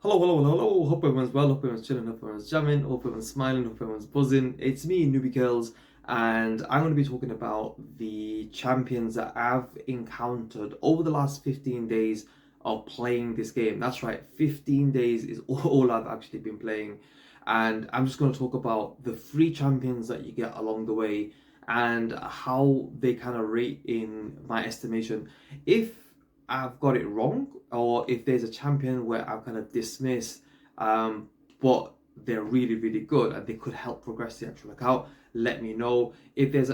Hello, hello, hello, hello. Hope everyone's well, hope everyone's chilling, hope everyone's jamming, hope everyone's smiling, hope everyone's buzzing. It's me, Noobie Girls, and I'm going to be talking about the champions that I've encountered over the last 15 days of playing this game. That's right, 15 days is all I've actually been playing. And I'm just going to talk about the free champions that you get along the way and how they kind of rate in my estimation. If I've got it wrong, or if there's a champion where I've kind of dismissed, but they're really, really good and they could help progress the actual account, let me know. If there's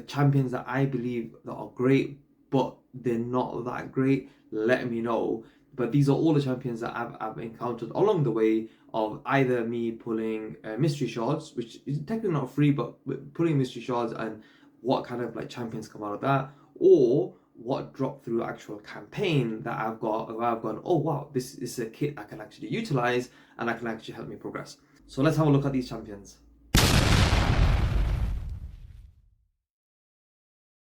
champions that I believe that are great, but they're not that great, let me know. But these are all the champions that I've encountered along the way of either me pulling mystery shards, which is technically not free, but pulling mystery shards and what kind of like champions come out of that, or what drop through actual campaign that I've got, where I've gone, oh wow, this is a kit I can actually utilize and I can actually help me progress. So let's have a look at these champions.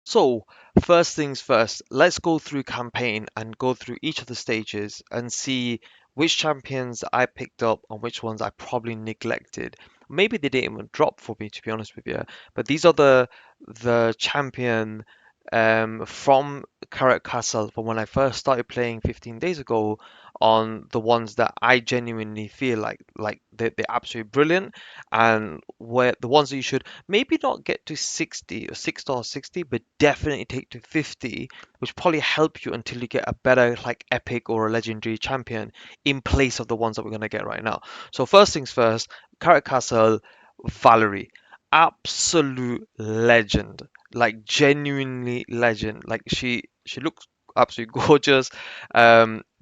So, first things first, let's go through campaign and go through each of the stages and see which champions I picked up and which ones I probably neglected. Maybe they didn't even drop for me, to be honest with you. But these are the champion from Carrot Castle from when I first started playing 15 days ago on the ones that I genuinely feel like they're absolutely brilliant, and where the ones that you should maybe not get to 60 or 6 star 60, but definitely take to 50, which probably help you until you get a better like epic or a legendary champion in place of the ones that we're going to get right now. So first things first, Carrot Castle, Valerie, absolute legend, like genuinely legend. Like she looks absolutely gorgeous,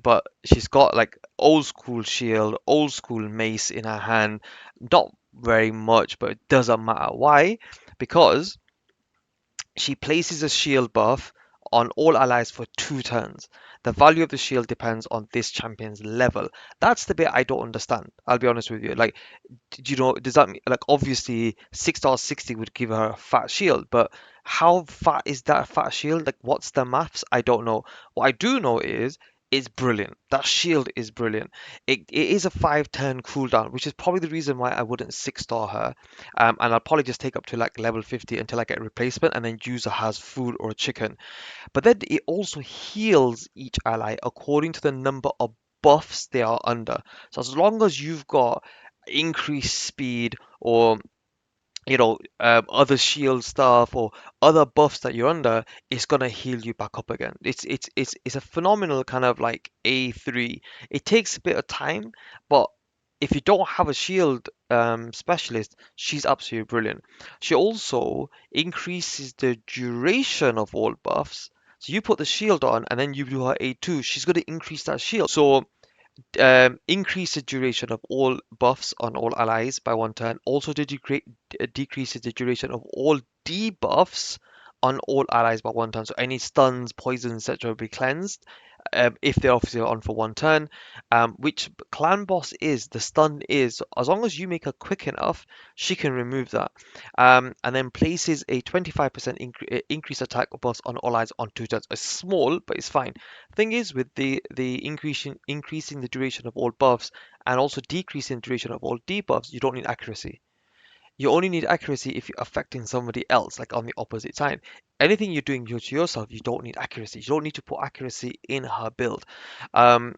but she's got like old school shield, old school mace in her hand. Not very much, but it doesn't matter. Why? Because she places a shield buff on all allies for 2 turns. The value of the shield depends on this champion's level. That's the bit I don't understand. I'll be honest with you. Like, does that mean, like, obviously 6 star 60 would give her a fat shield, but how fat is that fat shield? Like, what's the maths? I don't know. What I do know is it's brilliant. That shield is brilliant. It is a 5 turn cooldown, which is probably the reason why I wouldn't 6 star her. And I'll probably just take up to like level 50 until I get a replacement and then use her as food or chicken. But then it also heals each ally according to the number of buffs they are under. So as long as you've got increased speed or other shield stuff or other buffs that you're under, it's gonna heal you back up again. It's a phenomenal kind of like A3. It takes a bit of time, but if you don't have a shield specialist, she's absolutely brilliant. She also increases the duration of all buffs. So you put the shield on and then you do her A2, she's going to increase that shield. So increase the duration of all buffs on all allies by 1 turn. Also decreases the duration of all debuffs on all allies by 1 turn. So any stuns, poisons, etc. will be cleansed if they're obviously on for 1 turn. Which clan boss is, the stun is, as long as you make her quick enough, she can remove that. And then places a 25% increase attack buffs on all allies on 2 turns. It's small, but it's fine. Thing is, with the increasing the duration of all buffs and also decreasing the duration of all debuffs, you don't need accuracy. You only need accuracy if you're affecting somebody else, like on the opposite side. Anything you're doing to yourself, you don't need accuracy. You don't need to put accuracy in her build. Um,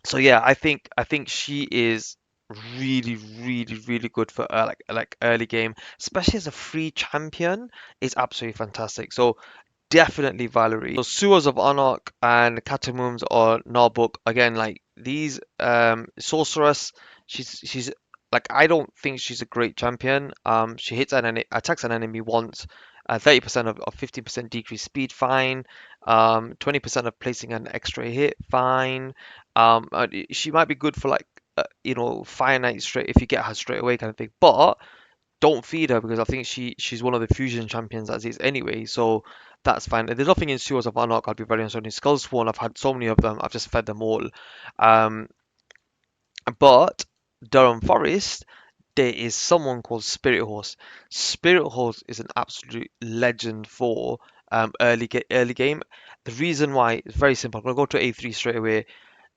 so yeah, I think she is really, really, really good for like early game, especially as a free champion. Is absolutely fantastic. So definitely Valerie. So Sewers of Anarch and Catamombs or Narbuk, again, like these sorceress, she's like, I don't think she's a great champion. She attacks an enemy once, 30% of 15% decreased speed, fine. 20% of placing an extra hit, fine. She might be good for like Fire Knight straight if you get her straight away kind of thing. But don't feed her because I think she's one of the fusion champions as is anyway, so that's fine. There's nothing in Sewers of Anarch, I'll be very honest. In Skullspawn, I've had so many of them, I've just fed them all. Um, but Durham Forest, there is someone called Spirithost. Spirithost is an absolute legend for early game. The reason why is very simple. I'm gonna go to A3 straight away.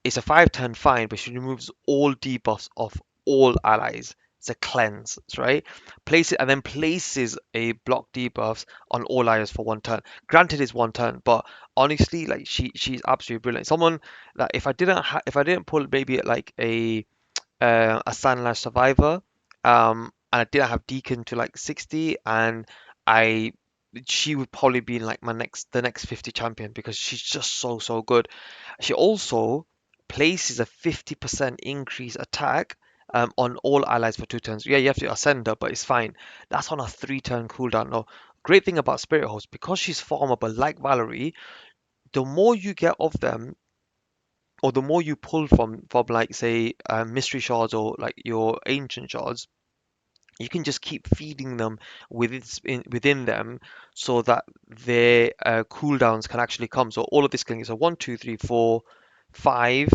It's a 5-turn fine, but she removes all debuffs of all allies. It's a cleanse, right? Place it and then places a block debuffs on all allies for 1 turn. Granted, it's 1 turn, but honestly, like she's absolutely brilliant. Someone that if I didn't pull maybe like a Sandlash Survivor, and I didn't have Deacon to like 60, and I she would probably be like the next 50 champion because she's just so good. She also places a 50% increase attack on all allies for 2 turns. Yeah, you have to ascend her, but it's fine. That's on a 3-turn cooldown. Now, great thing about Spirit Host, because she's farmable like Valerie, the more you get of them, or the more you pull from like say mystery shards or like your ancient shards, you can just keep feeding them within them so that their cooldowns can actually come. So all of this thing is a 1, 2, 3, 4, 5,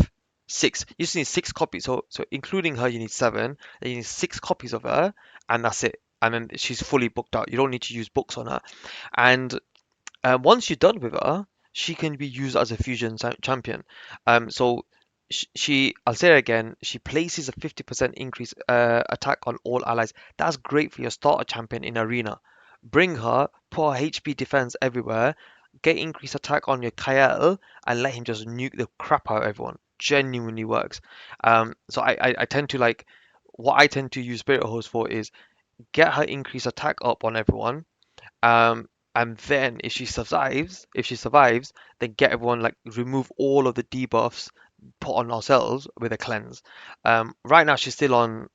6. You just need 6 copies. So including her, you need 7. Then you need 6 copies of her, and that's it. And then she's fully booked out. You don't need to use books on her. And once you're done with her, she can be used as a fusion champion. So I'll say it again, she places a 50% increase attack on all allies. That's great for your starter champion in arena. Bring her, put her HP defense everywhere, get increased attack on your Kael, and let him just nuke the crap out of everyone. Genuinely works. So I tend to like, what I tend to use Spirit Host for is get her increased attack up on everyone, and then if she survives, then get everyone like remove all of the debuffs, put on ourselves with a cleanse. Right now she's still on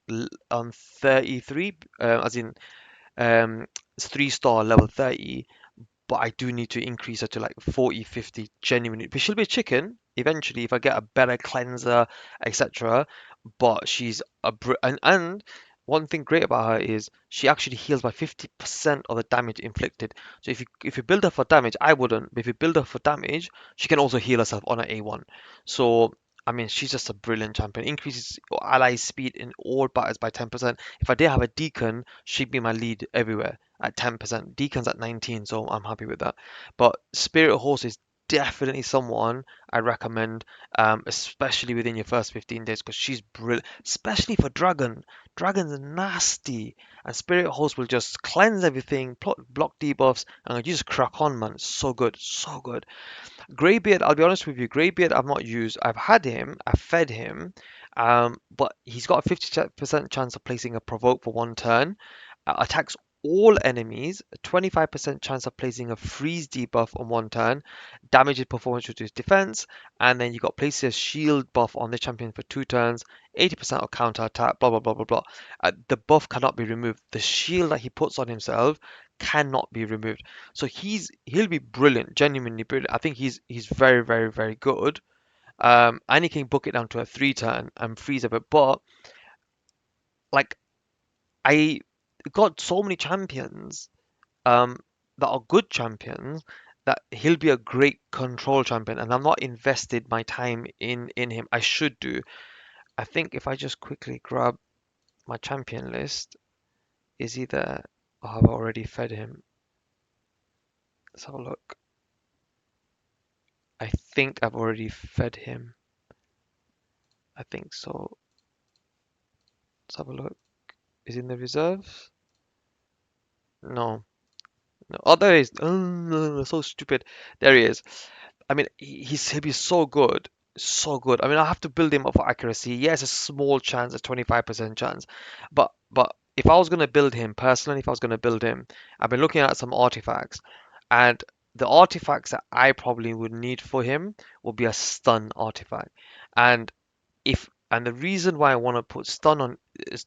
33, as in it's 3-star level 30, but I do need to increase her to like 40, 50 genuinely. But she'll be a chicken eventually if I get a better cleanser, etc. But she's and one thing great about her is she actually heals by 50% of the damage inflicted. So if you build her for damage, I wouldn't, but if you build her for damage, she can also heal herself on her A1. So I mean, she's just a brilliant champion. Increases ally speed in all battles by 10%. If I did have a Deacon, she'd be my lead everywhere at 10%. Deacon's at 19, so I'm happy with that. But Spirit Horse is definitely someone I recommend, especially within your first 15 days, because she's brilliant, especially for Dragon. Dragon's nasty, and Spirit Horse will just cleanse everything, block debuffs, and you just crack on, man. It's so good, so good. Greybeard, I'll be honest with you, Greybeard I've not used. I've had him, I've fed him, but he's got a 50% chance of placing a provoke for 1 turn. Attacks all enemies, a 25% chance of placing a freeze debuff on 1 turn, damages performance reduced defense, and then you got places a shield buff on the champion for 2 turns, 80% of counter attack, blah blah blah blah blah. The buff cannot be removed. The shield that he puts on himself cannot be removed. So he'll be brilliant, genuinely brilliant. I think he's very good. And he can book it down to a 3 turn and freeze a bit. But like I got so many champions um that are good champions that he'll be a great control champion, and I'm not invested my time in him. I should do. I think if I just quickly grab my champion list, is he there? Or have I already fed him? Let's have a look. I think I've already fed him. I think so. Let's have a look. Is he in the reserves? No. No. Oh, there he is. Oh, no, so stupid. There he is. I mean, he'll be so good. So good. I mean, I have to build him up for accuracy. Yes, a small chance, a 25% chance. But if I was going to build him, personally, if I was going to build him, I've been looking at some artifacts. And the artifacts that I probably would need for him would be a stun artifact. And the reason why I want to put stun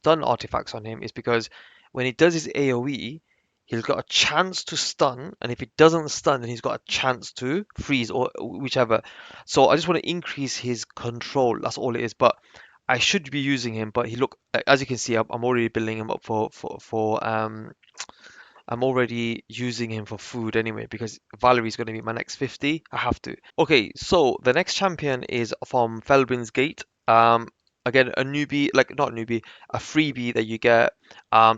artifacts on him is because when he does his AoE, he's got a chance to stun, and if he doesn't stun, then he's got a chance to freeze or whichever. So I just want to increase his control. That's all it is. But I should be using him. But as you can see, I'm already building him up for I'm already using him for food anyway because Valerie's going to be my next 50. I have to. Okay, so the next champion is from Felbrin's Gate. Again, a newbie, like not a newbie, a freebie that you get.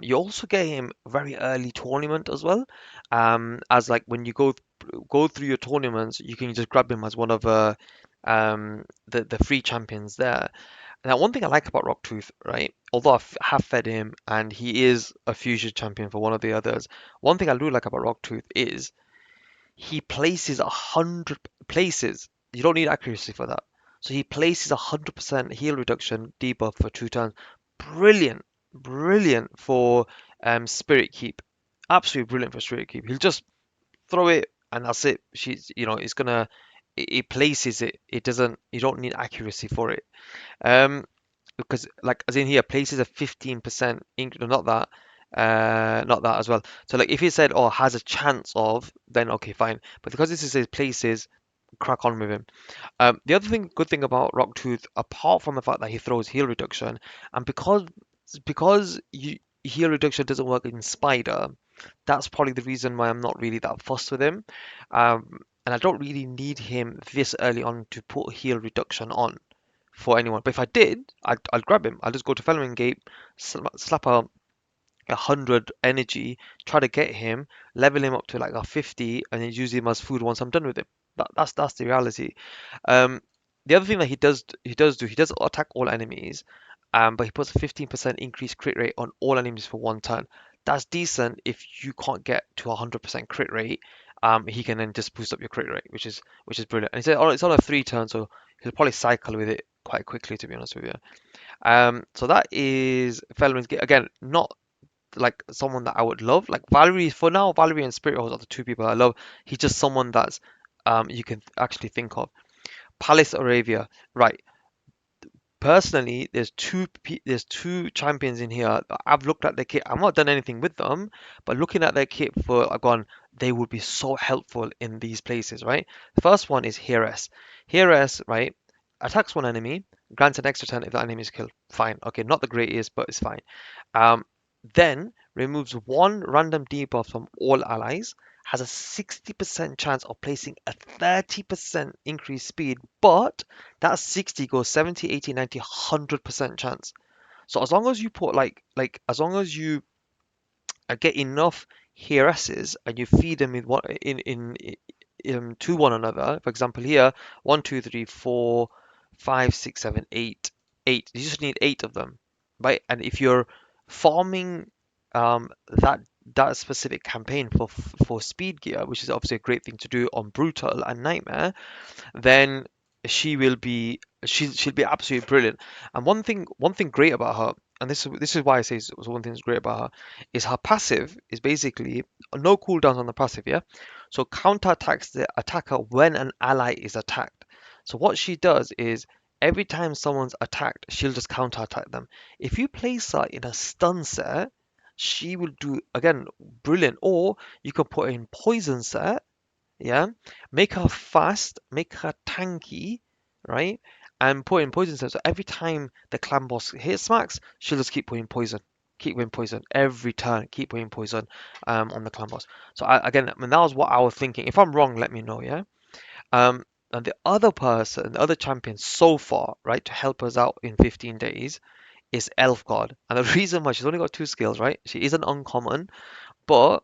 You also get him very early tournament as well. As like when you go through your tournaments, you can just grab him as one of the free champions there. Now, one thing I like about Rocktooth, right? Although have fed him and he is a fusion champion for one of the others, one thing I do like about Rocktooth is he places 100 places. You don't need accuracy for that. So he places 100% heal reduction debuff for 2 turns. Brilliant, brilliant for Spirit Keep. Absolutely brilliant for Spirit Keep. He'll just throw it and that's it. She's, it's gonna, it places it. It doesn't. You don't need accuracy for it. Um, because like as in here places a 15% no, not that as well. So like if he said oh has a chance of, then okay fine, but because this is his places, crack on with him. The other good thing about Rocktooth, apart from the fact that he throws heal reduction, and because heal reduction doesn't work in Spider, that's probably the reason why I'm not really that fussed with him. And I don't really need him this early on to put heal reduction on for anyone. But if I did, I'd grab him. I'll just go to Fellowing Gate, slap a 100 energy, try to get him, level him up to like a 50, and then use him as food once I'm done with him. That's the reality. Um, the other thing that he does attack all enemies, but he puts a 15% increased crit rate on all enemies for 1 turn. That's decent if you can't get to a 100% crit rate. He can then just boost up your crit rate, which is brilliant. And he said, oh, it's on a 3 turn, so he'll probably cycle with it quite quickly, to be honest with you. So that is Fellman's Gate. Again, not like someone that I would love. Like Valerie, for now, Valerie and Spirithost are the two people I love. He's just someone that's you can actually think of. Palace Arabia, right? Personally, there's two champions in here. I've looked at their kit. I've not done anything with them, but looking at their kit I've gone, they would be so helpful in these places, right? The first one is Hieress. Hieress, right? Attacks one enemy, grants an extra turn if that enemy is killed. Fine. Okay, not the greatest, but it's fine. Um, then removes one random debuff from all allies, has a 60% chance of placing a 30% increased speed, but that 60 goes 70, 80, 90, 100% chance. So as long as you put as long as you get enough heiresses and you feed them to one another. For example, here 1, 2, 3, 4, 5, 6, 7, 8, 8. You just need 8 of them, right? And if you're farming that specific campaign for speed gear, which is obviously a great thing to do on brutal and nightmare, then she'll be absolutely brilliant. And one thing great about her, and this is why I say one thing that's great about her, is her passive is basically no cooldowns on the passive, yeah? So counter attacks the attacker when an ally is attacked. So what she does is every time someone's attacked, she'll just counter attack them. If you place her in a stun set, she will do again brilliant. Or you can put her in poison set, yeah, make her fast, make her tanky, right, and put in poison cells. So every time the clan boss hits smacks, she'll just keep putting poison every turn, keep putting poison on the clan boss. So again, I mean, that was what I was thinking. If I'm wrong, let me know, yeah. um and the other person, the other champion so far, right, to help us out in 15 days is Elfguard. And the reason why, she's only got 2 skills, right, she isn't uncommon, but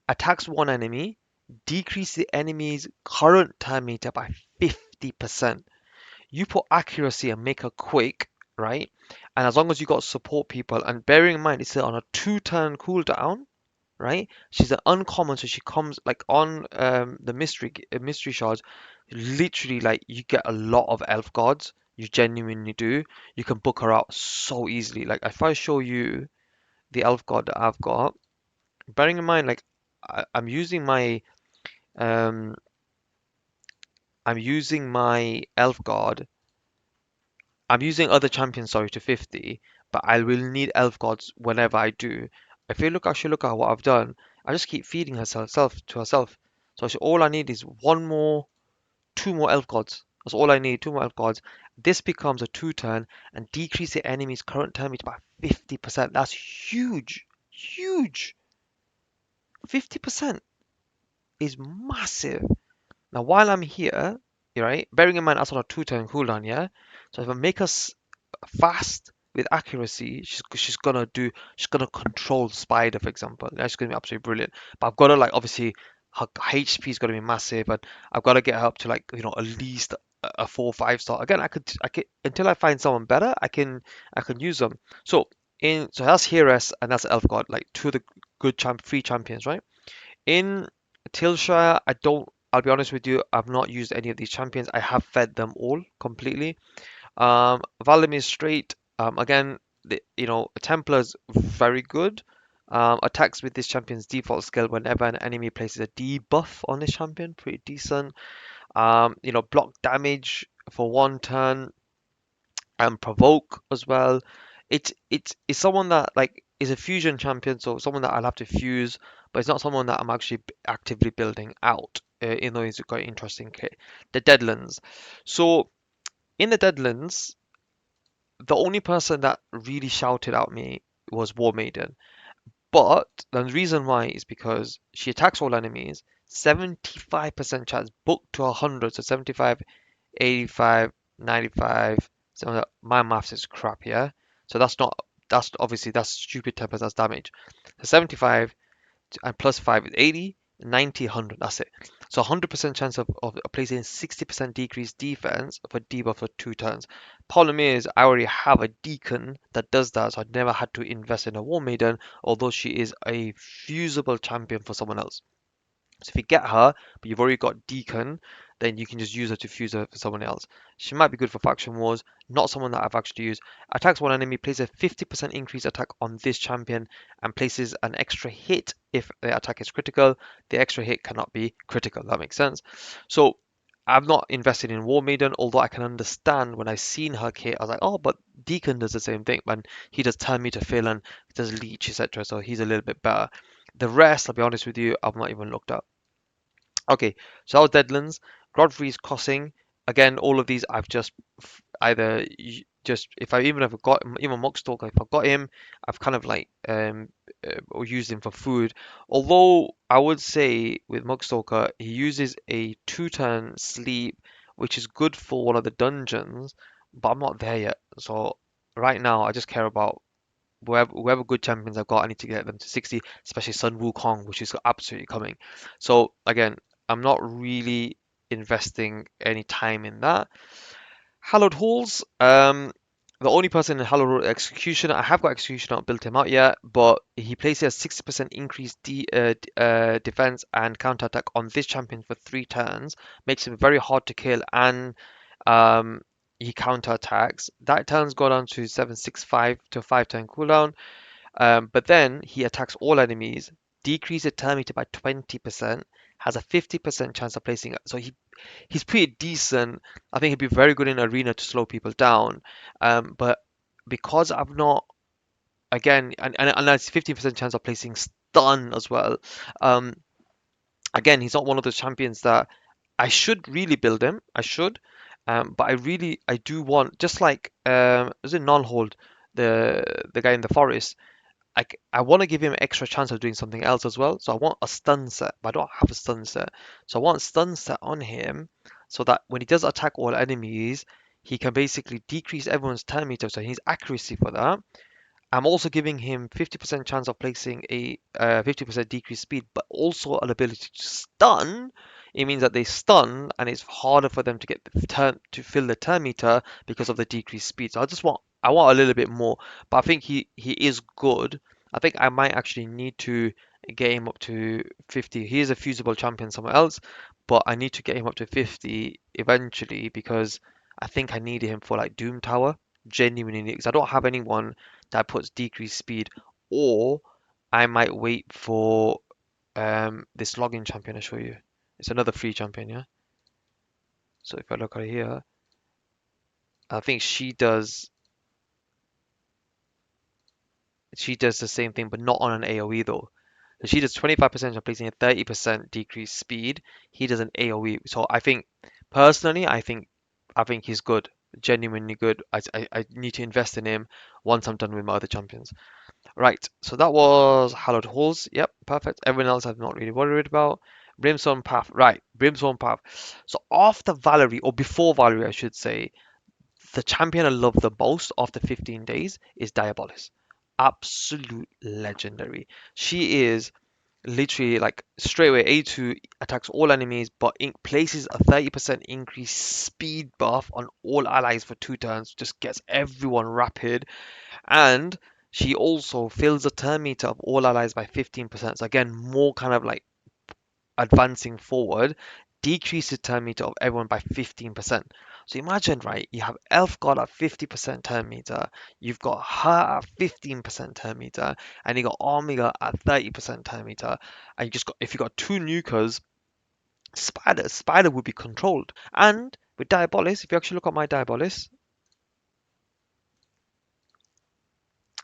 attacks one enemy, decrease the enemy's current turn meter by 50%. You put accuracy and make her quick, right? And as long as you got support people, and bearing in mind it's on a 2 turn cooldown, right? She's an uncommon, so she comes like on the mystery shards. Literally, like you get a lot of elf gods. You genuinely do. You can book her out so easily. Like if I show you the elf god that I've got, bearing in mind, like I'm using my um elf guard. I'm using other champions, sorry, to 50, but I will need elf guards whenever I do. If you look, actually look at what I've done. I just keep feeding herself to herself. So all I need is 2 more elf guards. That's all I need, 2 more elf guards. This becomes a 2 turn and decrease the enemy's current turn meter by 50%. That's huge, huge. 50% is massive. Now, while I'm here, right, bearing in mind that's on a 2 turn cooldown, yeah? So if I make us fast with accuracy, she's gonna control Spider, for example. That's gonna be absolutely brilliant. But I've got to like obviously her HP is gonna be massive, and I've got to get her up to like at least a 4 or 5 star. Again, I could until I find someone better, I can use them. So that's Hieress and that's Elfguard, like two of the good free champions, right? In Tilshire, I don't. I'll be honest with you, I've not used any of these champions. I have fed them all completely. Valerie straight. Again, Templar's very good. Attacks with this champion's default skill whenever an enemy places a debuff on this champion, pretty decent. Block damage for 1 turn and provoke as well. It's someone that like is a fusion champion, so someone that I'll have to fuse, but it's not someone that I'm actually actively building out. Even though he's got an interesting kit. The Deadlands. So in the Deadlands, the only person that really shouted at me was Warmaiden. But the reason why is because she attacks all enemies, 75% chance booked to 100, so 75, 85, 95. So my maths is crap, yeah? So that's obviously that's stupid tempers, that's damage. So 75 and plus 5 is 80, 90, 100. That's it. So 100% chance of placing 60% decreased defense for debuff for 2 turns. Problem is, I already have a Deacon that does that, so I never had to invest in a War Maiden, although she is a fusible champion for someone else. So if you get her, but you've already got Deacon, then you can just use her to fuse her for someone else. She might be good for faction wars, not someone that I've actually used. Attacks one enemy, places a 50% increased attack on this champion, and places an extra hit if the attack is critical. The extra hit cannot be critical. That makes sense. So I've not invested in War Maiden, although I can understand when I seen her kit, I was like, oh, but Deacon does the same thing, man. He does turn me to fill and does leech, etc. So he's a little bit better. The rest, I'll be honest with you, I've not even looked up. Okay, so that was Deadlands. Godfrey's Crossing. Again, all of these I've just either just if I even have got even Muckstalker, if I've got him, I've kind of like or used him for food. Although I would say with Muckstalker, he uses a 2 turn sleep, which is good for one of the dungeons, but I'm not there yet. So right now I just care about whoever good champions I've got, I need to get them to 60, especially Sun Wukong, which is absolutely coming. So again, I'm not really investing any time in that. Hallowed Halls, the only person in Hallowed Hall Executioner, I have got Executioner, not built him out yet, but he places a 60% increased defense and counter attack on this champion for 3 turns, makes him very hard to kill, and um, he counter attacks. That turn's go down to 765 to a 5 turn cooldown. But then he attacks all enemies, decreases turn meter by 20%, has a 50% chance of placing it. So he's pretty decent. I think he'd be very good in arena to slow people down. But because I've not again and that's 50% chance of placing stun as well. Um, Again, he's not one of those champions that I should really build him. I should. But I do want just like is it non-hold the guy in the forest. I want to give him extra chance of doing something else as well. So I want a stun set, but I don't have a stun set. So I want a stun set on him so that when he does attack all enemies, he can basically decrease everyone's turn meter, so his accuracy for that. I'm also giving him 50% chance of placing a 50% decreased speed, but also an ability to stun. It means that they stun, and it's harder for them to get the turn to fill the turn meter because of the decreased speed. So I want a little bit more, but I think he is good. I think I might actually need to get him up to 50. He is a fusible champion somewhere else, but I need to get him up to 50 eventually because I think I need him for like Doom Tower. Genuinely, because I don't have anyone that puts decreased speed, or I might wait for this login champion I show you. It's another free champion, yeah. So if I look at here, I think she does the same thing, but not on an AoE though. So she does 25% of placing a 30% decreased speed. He does an AoE. So I think personally, I think he's good, genuinely good. I need to invest in him once I'm done with my other champions. Right, so that was Hallowed Halls. Yep, perfect. Everyone else I'm not really worried about. Brimstone Path. Right, Brimstone Path. So after Valerie, or before Valerie, I should say, the champion I love the most after 15 days is Diabolist. Absolute legendary. She is literally like straight away A2 attacks all enemies, but places a 30% increased speed buff on all allies for 2 turns, just gets everyone rapid. And she also fills the turn meter of all allies by 15%. So again, more kind of like advancing forward, decreases turn meter of everyone by 15%. So imagine, right? You have Elfguard at 50% turn meter, you've got her at 15% turn meter, and you got Omega at 30% turn meter. And you just got, if you got two nukers, Spider would be controlled. And with Diabolist, if you actually look at my Diabolist,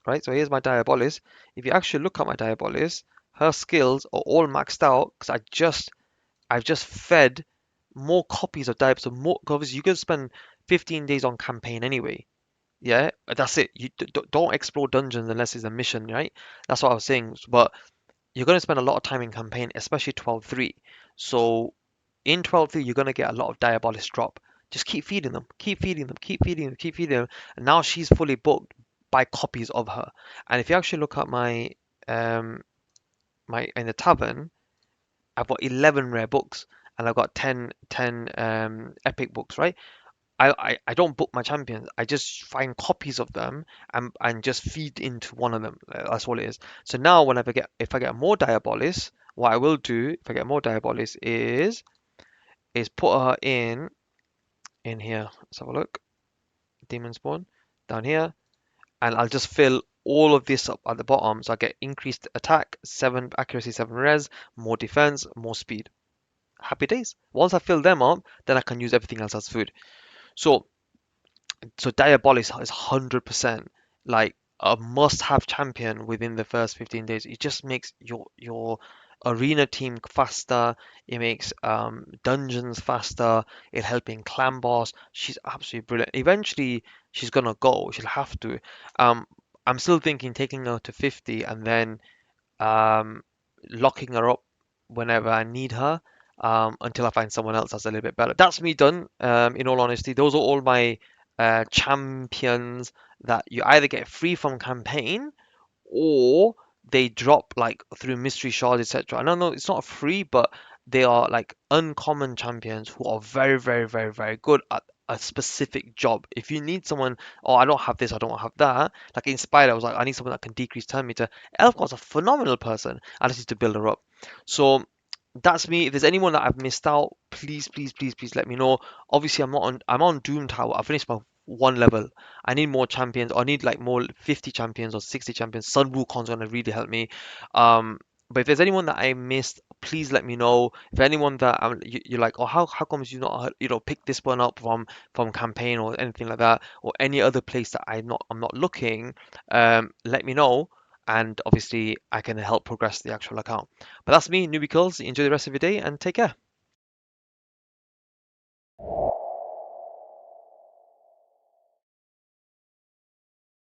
right? So here's my Diabolist. If you actually look at my Diabolist, her skills are all maxed out because I've just fed more copies of Diabolist. So more, obviously you can spend 15 days on campaign anyway. Yeah, that's it. You don't explore dungeons unless it's a mission, right? That's what I was saying. But you're going to spend a lot of time in campaign, especially 12.3. So in 12.3, you're going to get a lot of Diabolist drop. Just keep feeding them, keep feeding them, keep feeding them, keep feeding them. And now she's fully booked by copies of her. And if you actually look at um my in the tavern, I've got 11 rare books and I've got 10 epic books, right? I don't book my champions. I just find copies of them and just feed into one of them. That's all it is. So now whenever if I get more Diabolist, what I will do if I get more Diabolist is put her in here. Let's have a look. Demon spawn down here, and I'll just fill all of this up at the bottom. So I get increased attack, 7 accuracy, 7 res, more defense, more speed. Happy days. Once I fill them up, then I can use everything else as food. So Diabolist is 100% like a must-have champion within the first 15 days. It just makes your arena team faster. It makes dungeons faster. It helping clan boss. She's absolutely brilliant. Eventually, she's gonna go. She'll have to. Um, I'm still thinking taking her to 50 and then um, locking her up whenever I need her until I find someone else that's a little bit better. That's me done. In all honesty, those are all my champions that you either get free from campaign or they drop like through mystery shards, etc. I don't know, it's not free, but they are like uncommon champions who are very, very, very, very good at a specific job. If you need someone, oh, I don't have this, I don't have that. Like in Spider, I was like, I need someone that can decrease turn meter. Elfguard's a phenomenal person. I just need to build her up. So that's me. If there's anyone that I've missed out, please, please, please, please let me know. Obviously, I'm on Doom Tower. I finished my one level. I need more champions. I need like more 50 champions or 60 champions. Sun Wukong's gonna really help me. But if there's anyone that I missed, please let me know. If anyone that you're like, oh, how comes you not pick this one up from campaign or anything like that, or any other place that I'm not looking, let me know. And obviously, I can help progress the actual account. But that's me, Newbie Curls. Enjoy the rest of your day and take care.